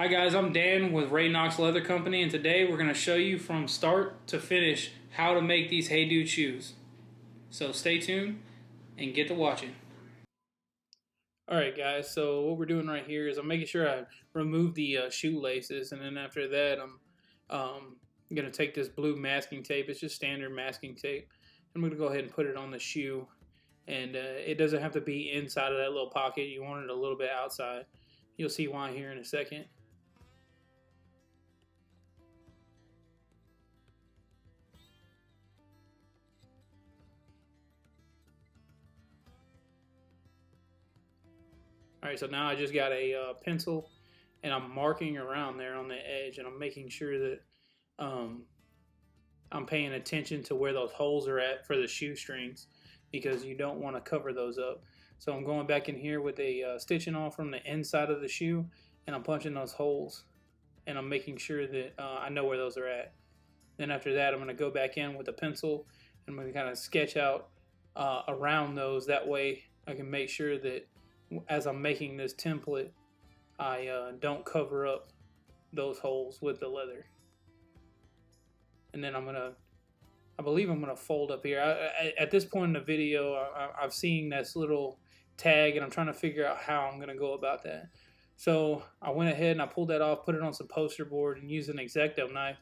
Hi guys, I'm Dan with Ray Knox Leather Company, and today we're going to show you from start to finish how to make these Heydudes shoes. So stay tuned and get to watching. Alright guys, so what we're doing right here is I'm making sure I remove the shoelaces, and then after that I'm going to take this blue masking tape. It's just standard masking tape. I'm going to go ahead and put it on the shoe, and it doesn't have to be inside of that little pocket. You want it a little bit outside. You'll see why here in a second. Alright, so now I just got a pencil, and I'm marking around there on the edge, and I'm making sure that I'm paying attention to where those holes are at for the shoestrings, because you don't want to cover those up. So I'm going back in here with a stitching off from the inside of the shoe, and I'm punching those holes, and I'm making sure that I know where those are at. Then after that, I'm going to go back in with a pencil, and I'm going to kind of sketch out around those. That way I can make sure that as I'm making this template, I don't cover up those holes with the leather. And then I believe I'm gonna fold up here. At this point in the video, I've seen this little tag, and I'm trying to figure out how I'm gonna go about that. So I went ahead and I pulled that off, put it on some poster board, and used an X-Acto knife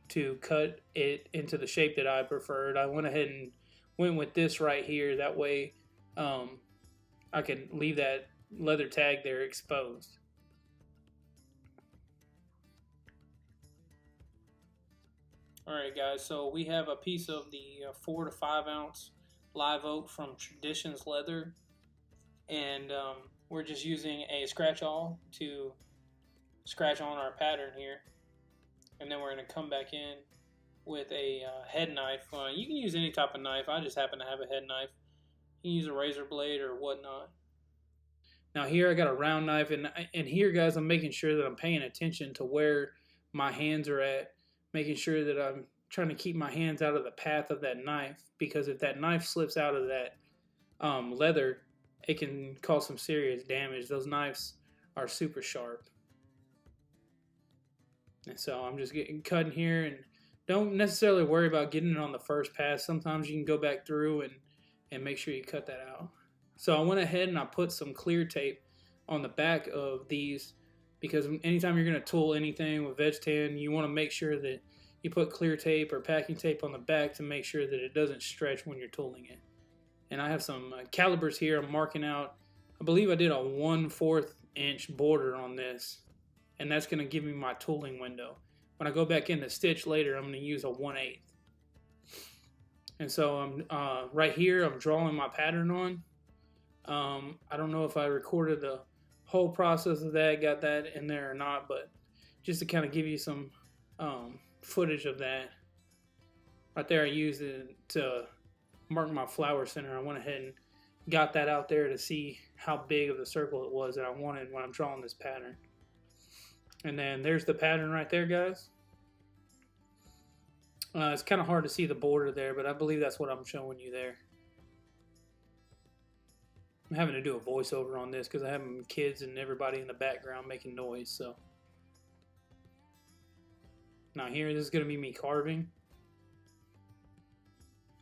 to cut it into the shape that I preferred. I went ahead and went with this right here. That way I can leave that leather tag there exposed. Alright guys, so we have a piece of the 4 to 5 ounce live oak from Traditions Leather, and we're just using a scratch awl to scratch on our pattern here, and then we're going to come back in with a head knife. You can use any type of knife. I just happen to have a head knife. You can use a razor blade or whatnot. Now here I got a round knife, and here guys, I'm making sure that I'm paying attention to where my hands are at, making sure that I'm trying to keep my hands out of the path of that knife, because if that knife slips out of that leather, it can cause some serious damage. Those knives are super sharp. And so I'm just cutting here, and don't necessarily worry about getting it on the first pass. Sometimes you can go back through and make sure you cut that out. So I went ahead and I put some clear tape on the back of these, because anytime you're going to tool anything with veg tan, you want to make sure that you put clear tape or packing tape on the back to make sure that it doesn't stretch when you're tooling it. And I have some calibers here. I'm marking out, I believe I did a 1/4 inch border on this, and that's going to give me my tooling window. When I go back in to stitch later, I'm going to use a 1/8. And so I'm right here, I'm drawing my pattern on. I don't know if I recorded the whole process of that, got that in there or not, but just to kind of give you some footage of that. Right there I used it to mark my flower center. I went ahead and got that out there to see how big of a circle it was that I wanted when I'm drawing this pattern. And then there's the pattern right there, guys. It's kind of hard to see the border there, but I believe that's what I'm showing you there. I'm having to do a voiceover on this because I have kids and everybody in the background making noise. So now here, this is going to be me carving.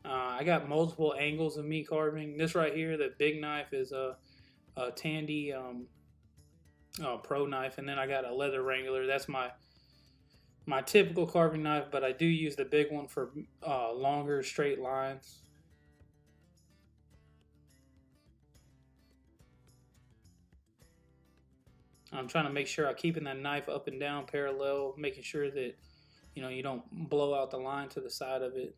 I got multiple angles of me carving. This right here, the big knife, is a Tandy Pro knife, and then I got a leather wrangler. That's my typical carving knife, but I do use the big one for longer straight lines. I'm trying to make sure I'm keeping that knife up and down parallel, making sure that you don't blow out the line to the side of it.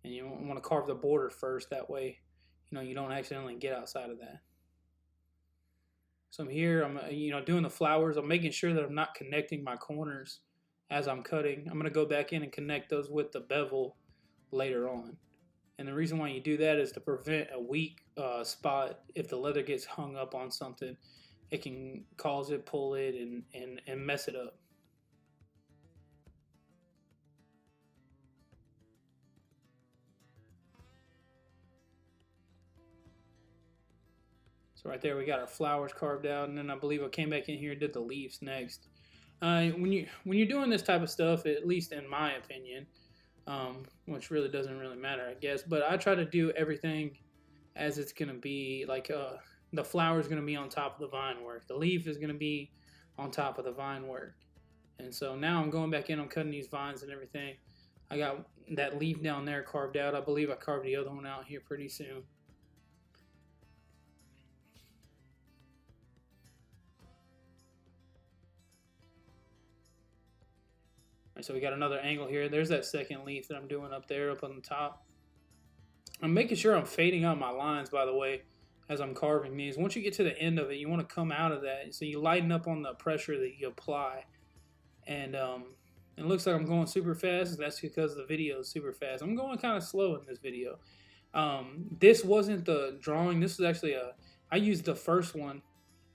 And you want to carve the border first, that way you don't accidentally get outside of that. So I'm here, I'm doing the flowers. I'm making sure that I'm not connecting my corners as I'm cutting. I'm going to go back in and connect those with the bevel later on. And the reason why you do that is to prevent a weak spot. If the leather gets hung up on something, it can cause it, pull it, and mess it up. So right there we got our flowers carved out, and then I believe I came back in here and did the leaves next. When you're doing this type of stuff, at least in my opinion, which really doesn't really matter, I guess, but I try to do everything as it's gonna be. Like the flower is gonna be on top of the vine work, the leaf is gonna be on top of the vine work, and so now I'm going back in, I'm cutting these vines and everything. I got that leaf down there carved out. I believe I carved the other one out here pretty soon. Right, so we got another angle here. There's that second leaf that I'm doing up there, up on the top. I'm making sure I'm fading out my lines, by the way, as I'm carving these. Once you get to the end of it, you want to come out of that, so you lighten up on the pressure that you apply. And it looks like I'm going super fast. That's because the video is super fast. I'm going kind of slow in this video. This wasn't the drawing. This was actually I used the first one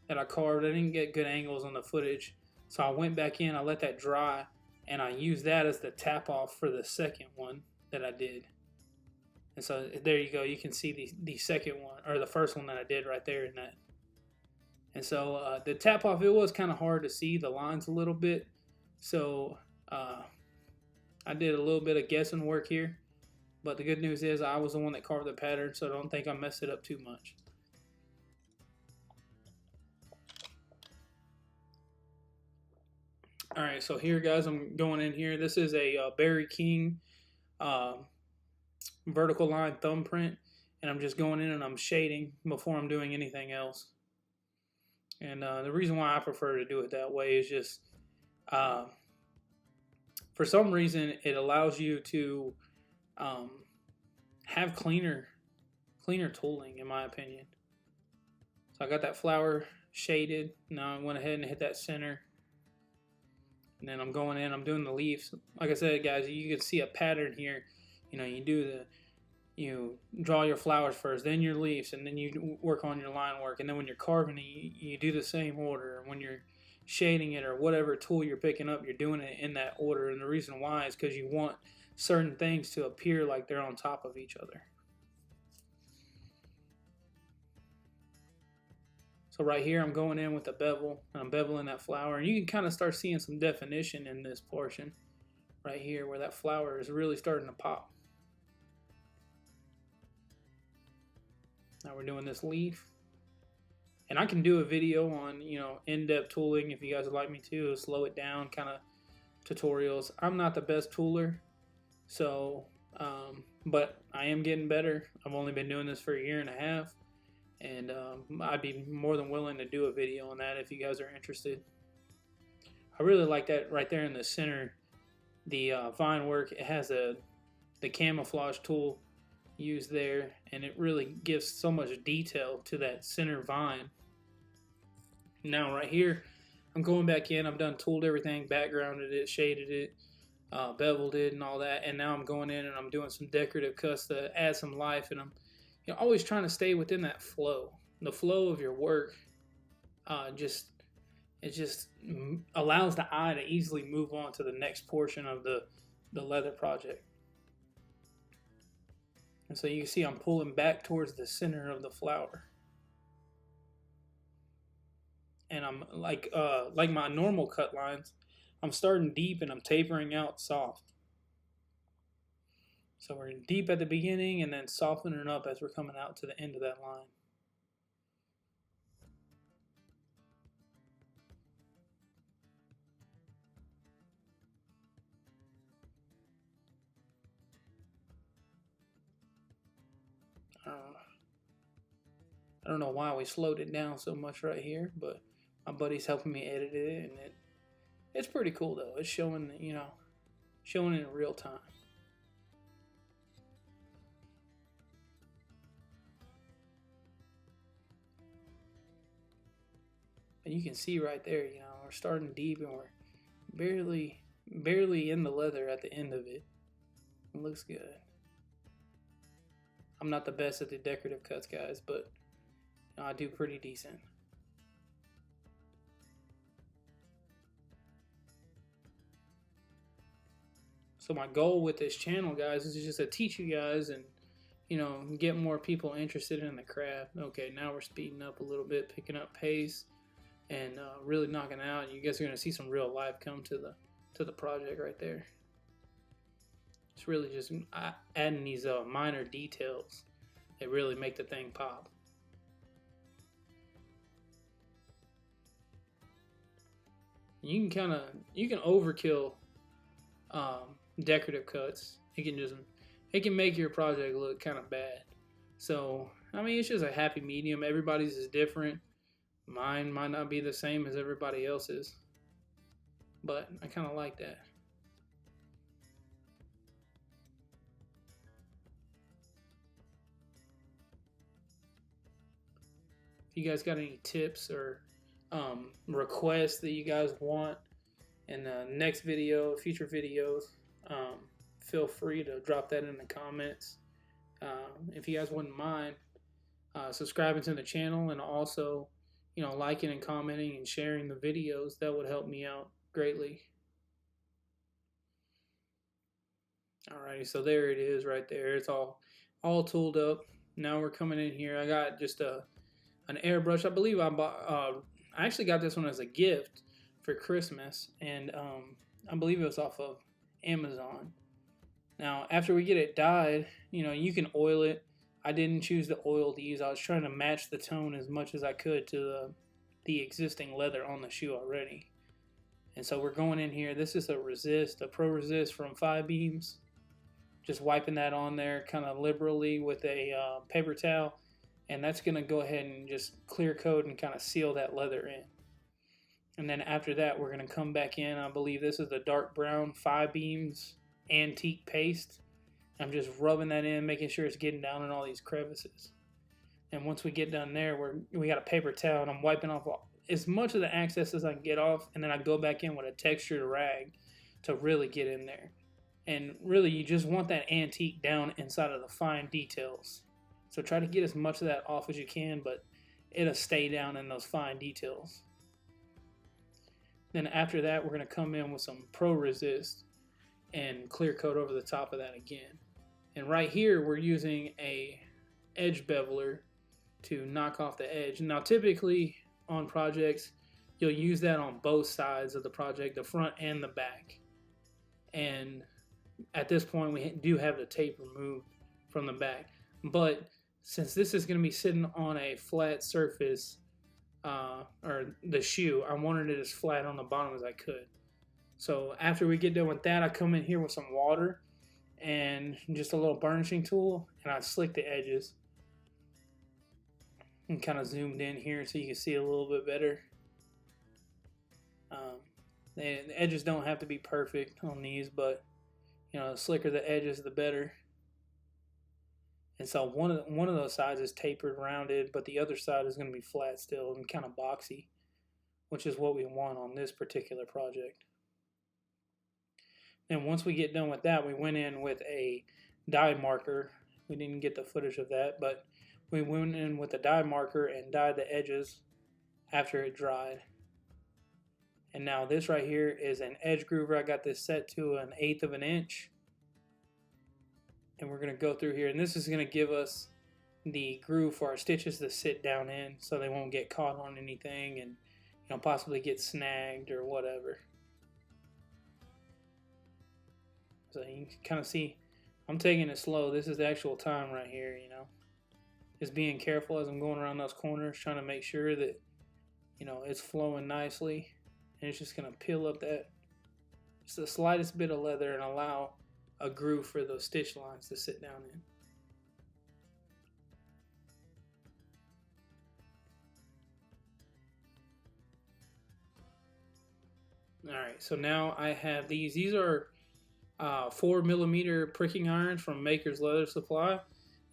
that I carved. I didn't get good angles on the footage, so I went back in, I let that dry, and I used that as the tap off for the second one that I did. And so there you go. You can see the second one, or the first one that I did right there in that. And so the tap off, it was kind of hard to see the lines a little bit. So I did a little bit of guessing work here. But the good news is I was the one that carved the pattern, so I don't think I messed it up too much. Alright, so here guys, I'm going in here. This is a Barry King vertical line thumbprint, and I'm just going in and I'm shading before I'm doing anything else. And the reason why I prefer to do it that way is just for some reason it allows you to have cleaner tooling, in my opinion. So I got that flower shaded. Now I went ahead and hit that center. And then I'm going in, I'm doing the leaves. Like I said, guys, you can see a pattern here. You know, you draw your flowers first, then your leaves, and then you work on your line work. And then when you're carving it, you do the same order. When you're shading it or whatever tool you're picking up, you're doing it in that order. And the reason why is because you want certain things to appear like they're on top of each other. So right here, I'm going in with the bevel, and I'm beveling that flower. And you can kind of start seeing some definition in this portion right here where that flower is really starting to pop. Now we're doing this leaf. And I can do a video on, you know, in-depth tooling if you guys would like me to, slow it down kind of tutorials. I'm not the best tooler, so, but I am getting better. I've only been doing this for a year and a half. And I'd be more than willing to do a video on that if you guys are interested. I really like that right there in the center, the vine work. It has the camouflage tool used there, and it really gives so much detail to that center vine. Now right here, I'm going back in. I've done tooled everything, backgrounded it, shaded it, beveled it, and all that. And now I'm going in and I'm doing some decorative cuts to add some life, and I'm always trying to stay within that flow. The flow of your work it just allows the eye to easily move on to the next portion of the leather project. And so you can see I'm pulling back towards the center of the flower. And I'm like my normal cut lines, I'm starting deep and I'm tapering out soft. So we're deep at the beginning and then softening up as we're coming out to the end of that line. I don't know why we slowed it down so much right here, but my buddy's helping me edit it, and it's pretty cool though. It's showing, showing it in real time. And you can see right there, we're starting deep and we're barely in the leather at the end of it. It looks good. I'm not the best at the decorative cuts, guys, but I do pretty decent. So my goal with this channel, guys, is just to teach you guys and get more people interested in the craft. Okay, now we're speeding up a little bit, picking up pace, and really knocking out. You guys are gonna see some real life come to the project right there. It's really just adding these minor details that really make the thing pop. You can overkill decorative cuts. It can make your project look kind of bad. So I mean, it's just a happy medium. Everybody's is different. Mine might not be the same as everybody else's, but I kind of like that. If you guys got any tips or requests that you guys want in the next video, future videos, feel free to drop that in the comments. If you guys wouldn't mind subscribing to the channel, and also liking and commenting and sharing the videos, that would help me out greatly. Alrighty, so there it is right there. It's all tooled up. Now we're coming in here. I got just an airbrush. I believe I bought. I actually got this one as a gift for Christmas, and I believe it was off of Amazon. Now, after we get it dyed, you can oil it. I didn't choose the oil to use. I was trying to match the tone as much as I could to the existing leather on the shoe already. And so we're going in here. This is a Pro Resist from 5 Beams. Just wiping that on there kind of liberally with a paper towel. And that's going to go ahead and just clear coat and kind of seal that leather in. And then after that, we're going to come back in. I believe this is the dark brown 5 Beams antique paste. I'm just rubbing that in, making sure it's getting down in all these crevices. And once we get done there, we got a paper towel, and I'm wiping off as much of the excess as I can get off, and then I go back in with a textured rag to really get in there. And really, you just want that antique down inside of the fine details. So try to get as much of that off as you can, but it'll stay down in those fine details. Then after that, we're going to come in with some Pro Resist and clear coat over the top of that again. And right here, we're using a edge beveler to knock off the edge. Now, typically on projects, you'll use that on both sides of the project, the front and the back. And at this point, we do have the tape removed from the back. But since this is going to be sitting on a flat surface, or the shoe, I wanted it as flat on the bottom as I could. So after we get done with that, I come in here with some water and just a little burnishing tool, and I slick the edges. And kind of zoomed in here so you can see a little bit better. The edges don't have to be perfect on these, but the slicker the edges, the better. And so one of those sides is tapered, rounded, but the other side is going to be flat still and kind of boxy, which is what we want on this particular project. And once we get done with that, we went in with a dye marker. We didn't get the footage of that, but we went in with a dye marker and dyed the edges after it dried. And now this right here is an edge groover. I got this set to 1/8 of an inch. And we're going to go through here, and this is going to give us the groove for our stitches to sit down in so they won't get caught on anything and possibly get snagged or whatever. So you can kind of see I'm taking it slow. This is the actual time right here, just being careful as I'm going around those corners, trying to make sure that it's flowing nicely. And it's just going to peel up just the slightest bit of leather and allow a groove for those stitch lines to sit down in. Alright, so now I have these. These are 4mm pricking irons from Maker's Leather Supply,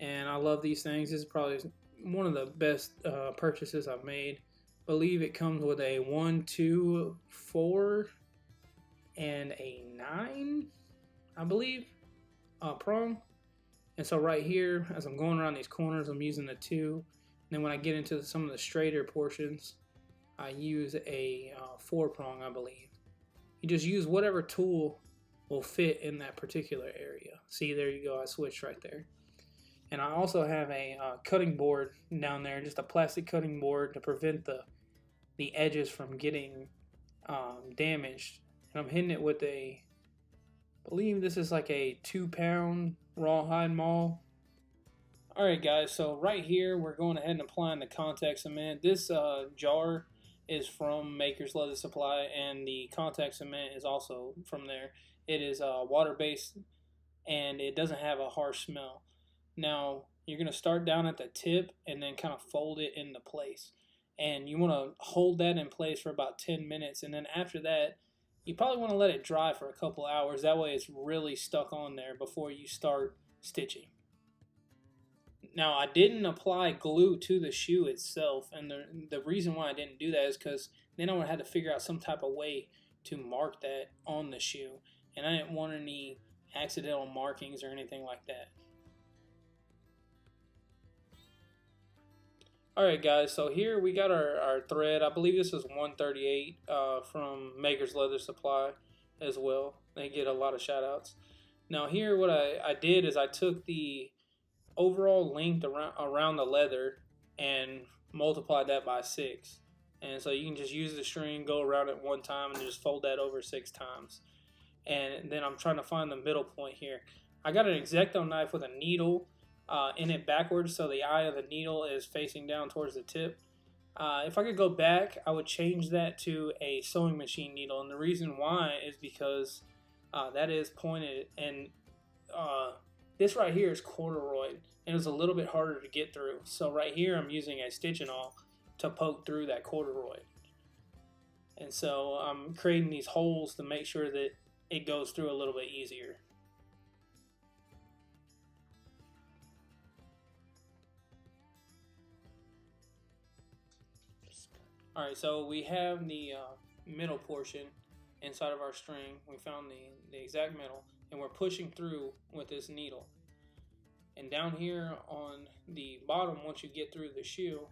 and I love these things. This is probably one of the best purchases I've made. I believe it comes with a 1, 2, 4, and a 9, I believe, prong. And so right here, as I'm going around these corners, I'm using the 2. And then when I get into some of the straighter portions, I use a 4 prong, I believe. You just use whatever tool will fit in that particular area. See, there you go, I switched right there. And I also have a cutting board down there, just a plastic cutting board to prevent the edges from getting damaged. And I'm hitting it with I believe this is like a 2 pound rawhide maul. Alright guys, so right here we're going ahead and applying the contact cement. This jar is from Maker's Leather Supply, and the contact cement is also from there. It is water based and it doesn't have a harsh smell. Now you're going to start down at the tip and then kind of fold it into place. And you want to hold that in place for about 10 minutes, and then after that you probably want to let it dry for a couple hours. That way it's really stuck on there before you start stitching. Now, I didn't apply glue to the shoe itself, and the reason why I didn't do that is because then I would have to figure out some type of way to mark that on the shoe, and I didn't want any accidental markings or anything like that. Alright guys, so here we got our thread. I believe this is 138 from Maker's Leather Supply as well. They get a lot of shout outs. Now here what I did is I took the overall length around the leather and multiply that by 6. And so you can just use the string, go around it one time, and just fold that over 6 times. And then I'm trying to find the middle point here. I got an X-Acto knife with a needle in it backwards, so the eye of the needle is facing down towards the tip. If I could go back, I would change that to a sewing machine needle, and the reason why is because that is pointed, and this right here is corduroy, and it's a little bit harder to get through. So right here I'm using a stitching awl to poke through that corduroy. And so I'm creating these holes to make sure that it goes through a little bit easier. Alright, so we have the middle portion inside of our string. We found the exact middle, and we're pushing through with this needle. And down here on the bottom, once you get through the shoe,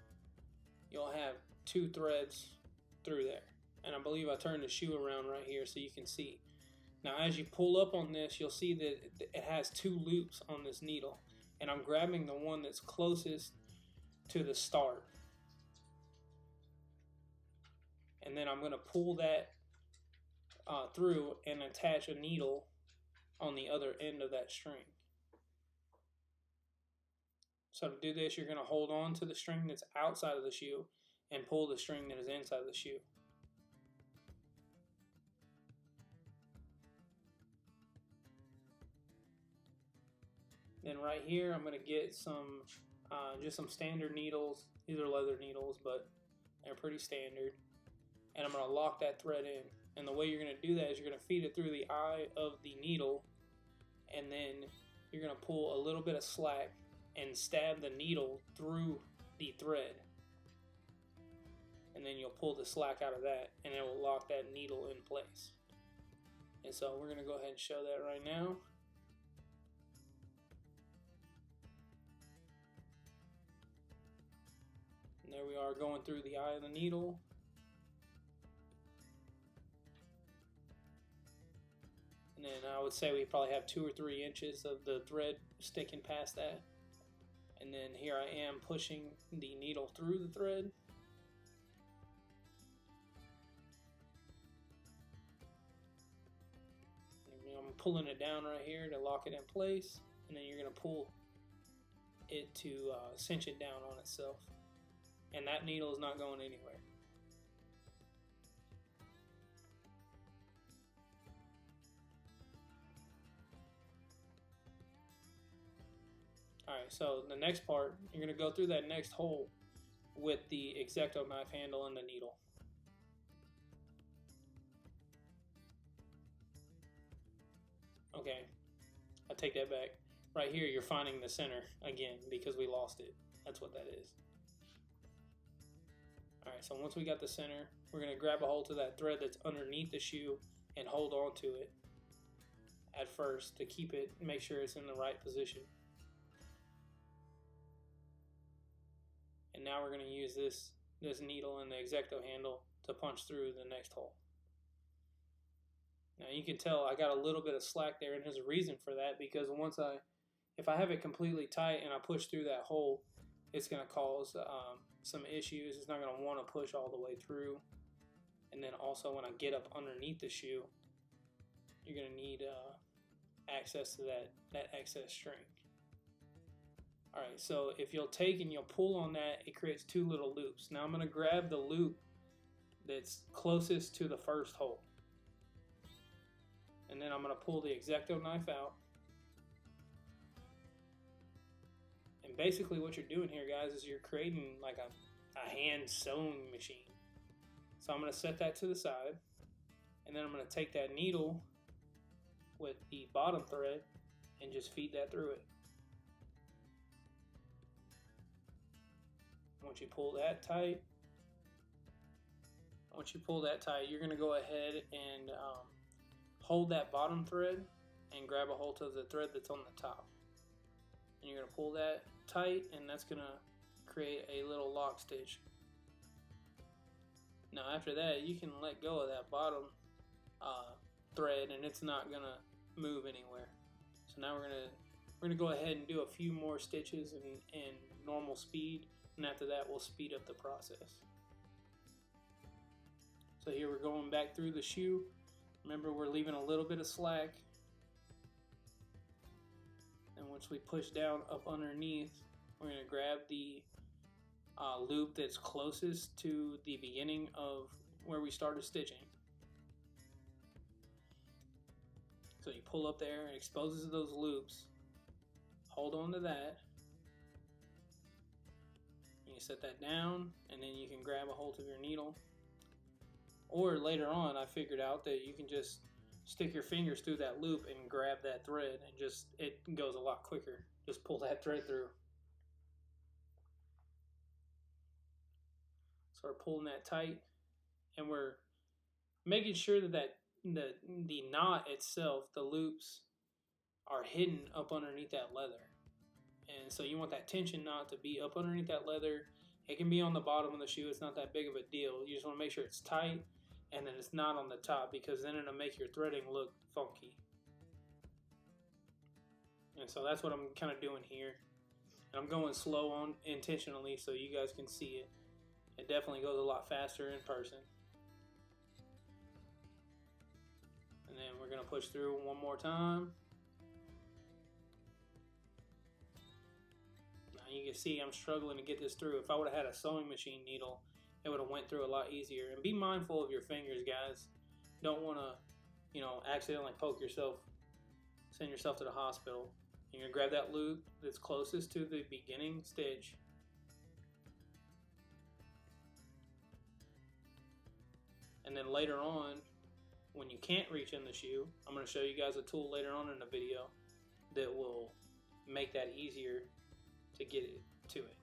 you'll have 2 threads through there. And I believe I turned the shoe around right here so you can see. Now as you pull up on this, you'll see that it has 2 loops on this needle. And I'm grabbing the one that's closest to the start. And then I'm going to pull that through and attach a needle on the other end of that string. So to do this, you're going to hold on to the string that's outside of the shoe and pull the string that is inside of the shoe. Then right here, I'm going to get some just some standard needles. These are leather needles, but they're pretty standard. And I'm going to lock that thread in. And the way you're going to do that is you're going to feed it through the eye of the needle, and then you're going to pull a little bit of slack and stab the needle through the thread. And then you'll pull the slack out of that, and it will lock that needle in place. And so we're going to go ahead and show that right now. And there we are, going through the eye of the needle. And then I would say we probably have 2 or 3 inches of the thread sticking past that. And then here I am pushing the needle through the thread. And I'm pulling it down right here to lock it in place. And then you're going to pull it to cinch it down on itself. And that needle is not going anywhere. Alright, so the next part, you're going to go through that next hole with the X-Acto knife handle and the needle. Okay, I take that back. Right here, you're finding the center again because we lost it. That's what that is. Alright, so once we got the center, we're going to grab a hold to that thread that's underneath the shoe and hold on to it at first to keep it, make sure it's in the right position. And now we're going to use this needle and the X-Acto handle to punch through the next hole. Now you can tell I got a little bit of slack there, and there's a reason for that, because once I If I have it completely tight and I push through that hole, it's going to cause some issues. It's not going to want to push all the way through. And then also when I get up underneath the shoe, you're going to need access to that excess string. Alright, so if you'll take and you'll pull on that, it creates two little loops. Now I'm going to grab the loop that's closest to the first hole. And then I'm going to pull the X-Acto knife out. And basically what you're doing here, guys, is you're creating like a hand sewing machine. So I'm going to set that to the side. And then I'm going to take that needle with the bottom thread and just feed that through it. Once you pull that tight, you're going to go ahead and hold that bottom thread and grab a hold of the thread that's on the top. And you're going to pull that tight, and that's going to create a little lock stitch. Now after that, you can let go of that bottom thread, and it's not going to move anywhere. So now we're going to go ahead and do a few more stitches in normal speed, and after that we'll speed up the process. So here we're going back through the shoe. Remember, we're leaving a little bit of slack. And once we push down up underneath, we're going to grab the loop that's closest to the beginning of where we started stitching. So you pull up there, it exposes those loops. Hold on to that. You set that down, and then you can grab a hold of your needle. Or later on, I figured out that you can just stick your fingers through that loop and grab that thread, and it goes a lot quicker. Just pull that thread through. So we're pulling that tight, and we're making sure that the knot itself, the loops, are hidden up underneath that leather. And so you want that tension knot to be up underneath that leather. It can be on the bottom of the shoe. It's not that big of a deal. You just want to make sure it's tight, and then it's not on the top, because then it'll make your threading look funky. And so that's what I'm kind of doing here. And I'm going slow on intentionally so you guys can see it. It definitely goes a lot faster in person. And then we're going to push through one more time. Now you can see I'm struggling to get this through. If I would have had a sewing machine needle, it would have went through a lot easier. And be mindful of your fingers, guys. Don't want to, accidentally poke yourself, send yourself to the hospital. You're going to grab that loop that's closest to the beginning stitch. And then later on, when you can't reach in the shoe, I'm going to show you guys a tool later on in the video that will make that easier to get it to it.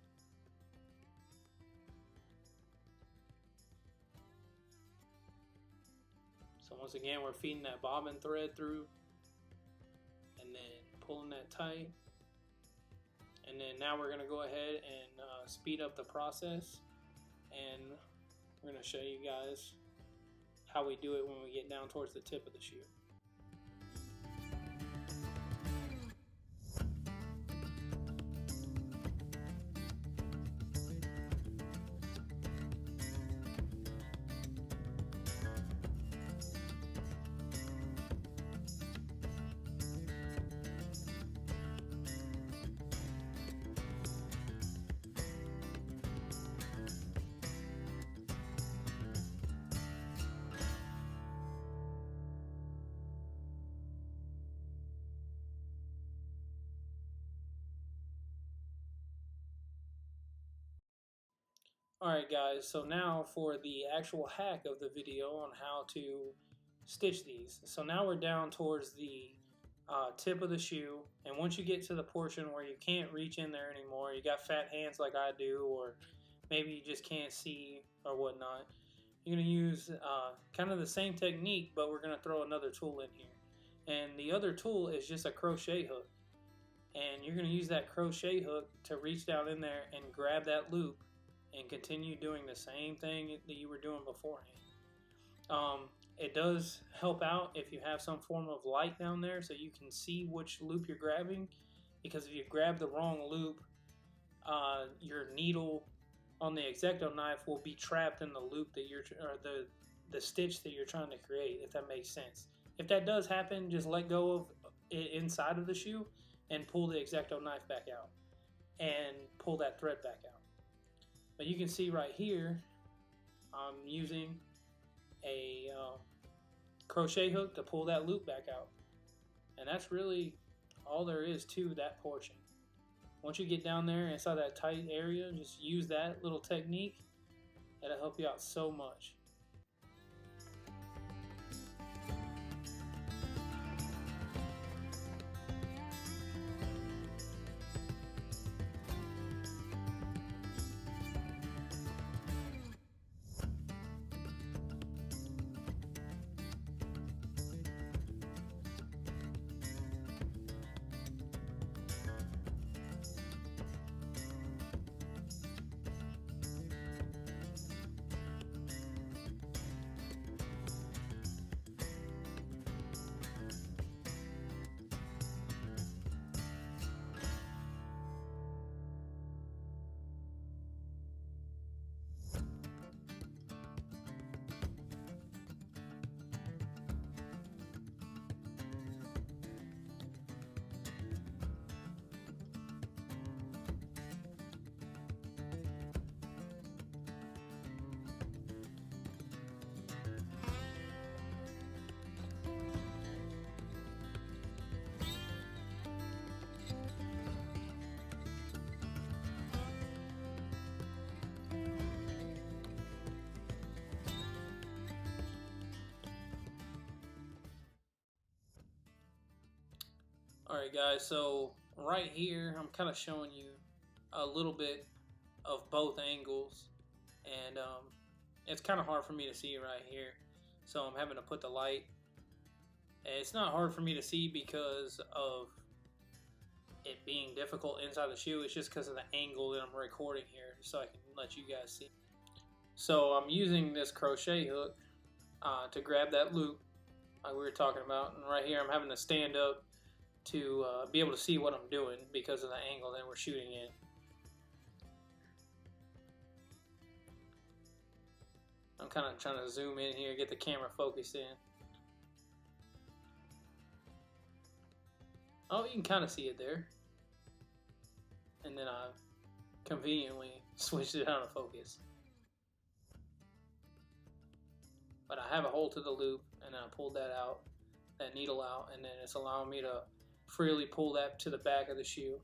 So once again, we're feeding that bobbin thread through, and then pulling that tight. And then now we're going to go ahead and speed up the process, and we're going to show you guys how we do it when we get down towards the tip of the shoe. Alright guys, so now for the actual hack of the video on how to stitch these. So now we're down towards the tip of the shoe, and once you get to the portion where you can't reach in there anymore, you got fat hands like I do, or maybe you just can't see or whatnot, you're going to use kind of the same technique, but we're going to throw another tool in here. And the other tool is just a crochet hook. And you're going to use that crochet hook to reach down in there and grab that loop and continue doing the same thing that you were doing beforehand. It does help out if you have some form of light down there so you can see which loop you're grabbing, because if you grab the wrong loop, your needle on the X-Acto knife will be trapped in the loop that you're, or the stitch that you're trying to create, if that makes sense. If that does happen, just let go of it inside of the shoe and pull the X-Acto knife back out and pull that thread back out. But you can see right here, I'm using a crochet hook to pull that loop back out. And that's really all there is to that portion. Once you get down there inside that tight area, just use that little technique. That'll help you out so much. Alright guys, so right here I'm kind of showing you a little bit of both angles, and it's kind of hard for me to see right here, so I'm having to put the light. And it's not hard for me to see because of it being difficult inside the shoe, it's just because of the angle that I'm recording here, so I can let you guys see. So I'm using this crochet hook to grab that loop like we were talking about, and right here I'm having to stand up to be able to see what I'm doing because of the angle that we're shooting in. I'm kind of trying to zoom in here, get the camera focused in. Oh, you can kind of see it there. And then I conveniently switched it out of focus. But I have a hole to the loop, and I pulled that out, that needle out, and then it's allowing me to freely pull that to the back of the shoe.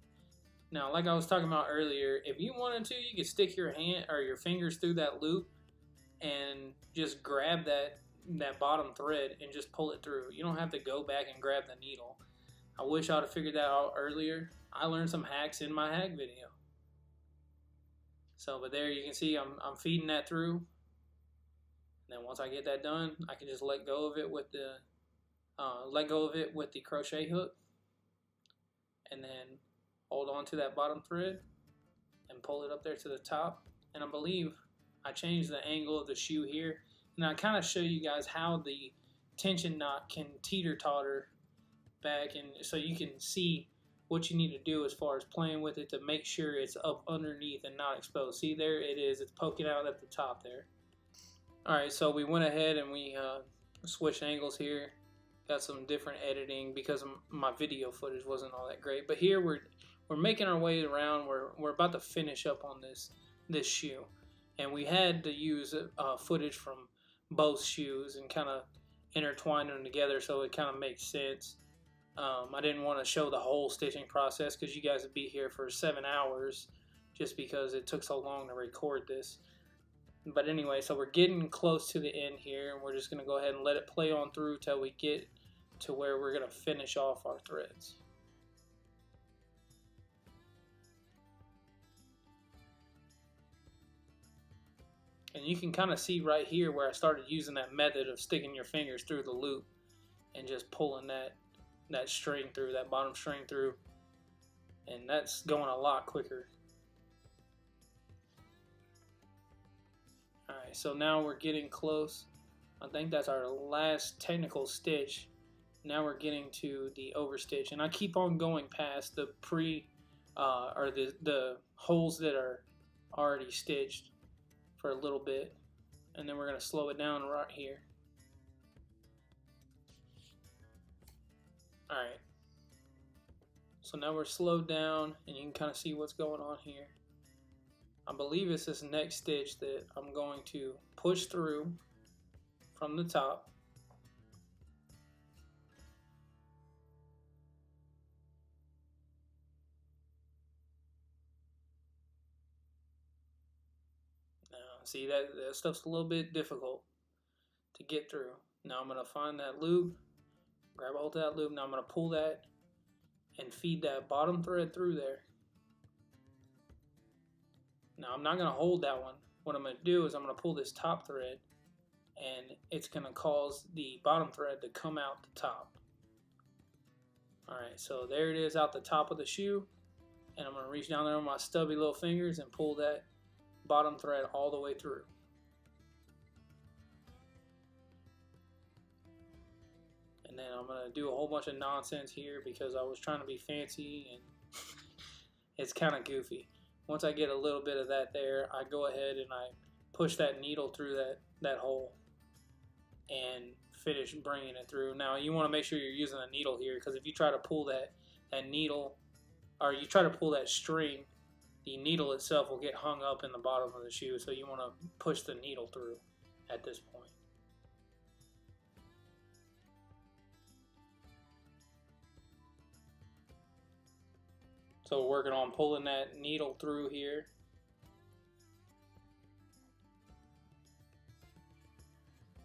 Now, like I was talking about earlier, if you wanted to, you could stick your hand or your fingers through that loop and just grab that bottom thread and just pull it through. You don't have to go back and grab the needle. I wish I would have figured that out earlier. I learned some hacks in my hack video. So, but there you can see I'm feeding that through. And then once I get that done, I can just let go of it with the crochet hook, and then hold on to that bottom thread and pull it up there to the top. And I believe I changed the angle of the shoe here, and I kind of show you guys how the tension knot can teeter-totter back, and so you can see what you need to do as far as playing with it to make sure it's up underneath and not exposed. See, there it is, it's poking out at the top there. Alright, so we went ahead and we switched angles here. Got some different editing because my video footage wasn't all that great. But here we're making our way around. We're about to finish up on this shoe, and we had to use footage from both shoes and kind of intertwine them together so it kind of makes sense. I didn't want to show the whole stitching process because you guys would be here for 7 hours just because it took so long to record this. But anyway, so we're getting close to the end here, and we're just going to go ahead and let it play on through till we get to where we're going to finish off our threads. And you can kind of see right here where I started using that method of sticking your fingers through the loop and just pulling that string through, that bottom string through, and that's going a lot quicker. Alright, so now we're getting close. I think that's our last technical stitch. now we're getting to the overstitch, and I keep on going past the or the holes that are already stitched for a little bit, and then we're going to slow it down right here. Alright, so now we're slowed down, and you can kind of see what's going on here. I believe it's this next stitch that I'm going to push through from the top. Now, see that stuff's a little bit difficult to get through. Now I'm going to find that loop, grab a hold of that loop. Now I'm going to pull that and feed that bottom thread through there. Now I'm not going to hold that one. What I'm going to do is I'm going to pull this top thread, and it's going to cause the bottom thread to come out the top. Alright, so there it is out the top of the shoe, and I'm going to reach down there with my stubby little fingers and pull that bottom thread all the way through. And then I'm going to do a whole bunch of nonsense here because I was trying to be fancy, and it's kind of goofy. Once I get a little bit of that there, I go ahead and I push that needle through that hole and finish bringing it through. Now you want to make sure you're using a needle here, because if you try to pull that needle, or you try to pull that string, the needle itself will get hung up in the bottom of the shoe, so you want to push the needle through at this point. So we're working on pulling that needle through here.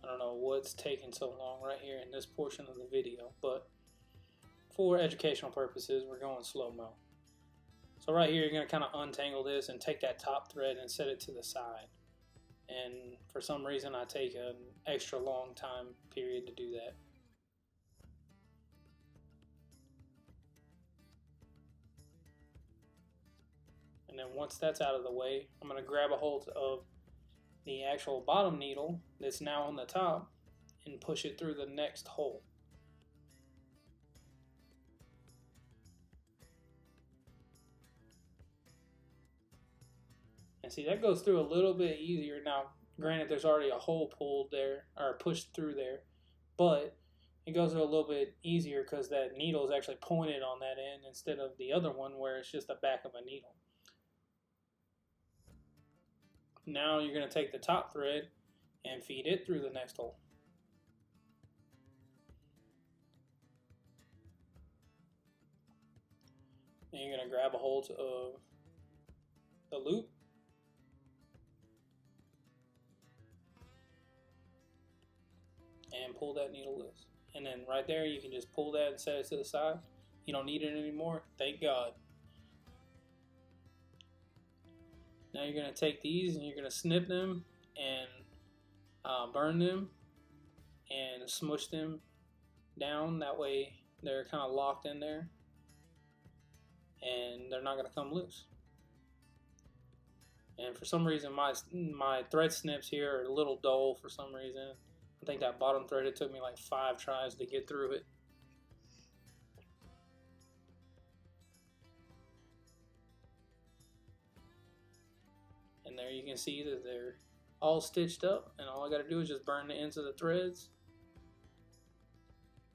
I don't know what's taking so long right here in this portion of the video, but for educational purposes, we're going slow-mo. So right here, you're going to kind of untangle this and take that top thread and set it to the side. And for some reason, I take an extra long time period to do that. And then once that's out of the way, I'm going to grab a hold of the actual bottom needle that's now on the top and push it through the next hole. And see, that goes through a little bit easier. Now, granted, there's already a hole pulled there, or pushed through there, but it goes through a little bit easier because that needle is actually pointed on that end instead of the other one where it's just the back of a needle. Now you're going to take the top thread and feed it through the next hole. And you're going to grab a hold of the loop and pull that needle loose. And then right there you can just pull that and set it to the side. You don't need it anymore, thank God. Now you're going to take these and you're going to snip them and burn them and smush them down. That way they're kind of locked in there and they're not going to come loose. And for some reason my thread snips here are a little dull for some reason. I think that bottom thread, it took me like 5 tries to get through it. And there you can see that they're all stitched up, and all I got to do is just burn the ends of the threads.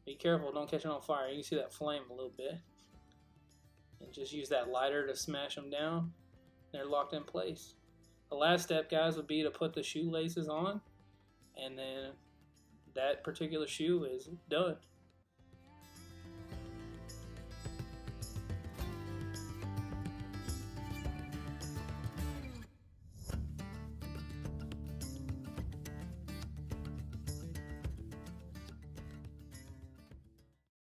Be careful, don't catch it on fire. You can see that flame a little bit. And just use that lighter to smash them down. They're locked in place. The last step, guys, would be to put the shoelaces on, and then that particular shoe is done.